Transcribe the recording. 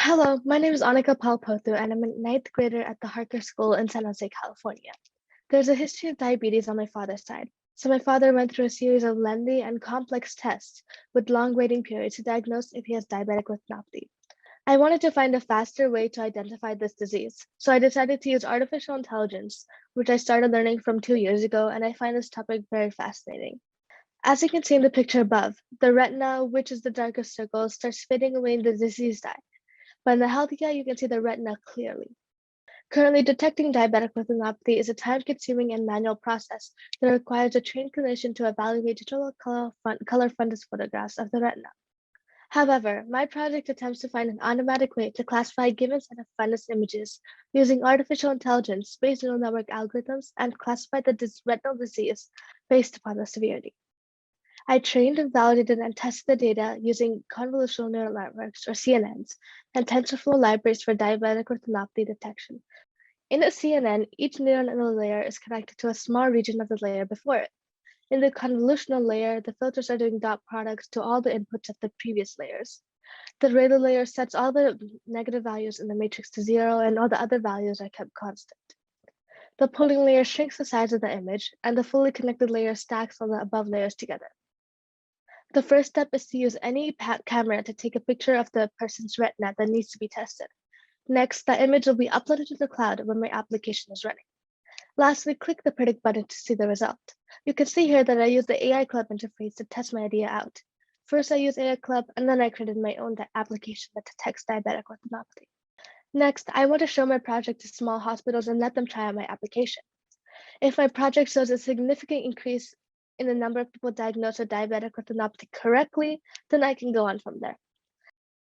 Hello, my name is Anika and I'm a ninth grader at the Harker School in San Jose, California. There's a history of diabetes on my father's side, so my father went through a series of lengthy and complex tests with long waiting periods to diagnose if he has diabetic retinopathy. I wanted to find a faster way to identify this disease, so I decided to use artificial intelligence, which I started learning from 2 years ago, and I find this topic very fascinating. As you can see in the picture above, the retina, which is the darkest circle, starts fading away in the diseased eye. But in the healthy eye, you can see the retina clearly. Currently, detecting diabetic retinopathy is a time-consuming and manual process that requires a trained clinician to evaluate digital color fundus photographs of the retina. However, my project attempts to find an automatic way to classify a given set of fundus images using artificial intelligence based neural network algorithms and classify the retinal disease based upon the severity. I trained and validated and tested the data using convolutional neural networks, or CNNs, and TensorFlow libraries for diabetic retinopathy detection. In a CNN, each neural layer is connected to a small region of the layer before it. In the convolutional layer, the filters are doing dot products to all the inputs of the previous layers. The radar layer sets all the negative values in the matrix to 0, and all the other values are kept constant. The pooling layer shrinks the size of the image, and the fully connected layer stacks all the above layers together. The first step is to use any camera to take a picture of the person's retina that needs to be tested. Next, the image will be uploaded to the cloud when my application is running. Lastly, click the predict button to see the result. You can see here that I use the AIClub interface to test my idea out. First, I use AIClub, and then I created my own application that detects diabetic retinopathy. Next, I want to show my project to small hospitals and let them try out my application. If my project shows a significant increase in the number of people diagnosed with diabetic retinopathy correctly, then I can go on from there.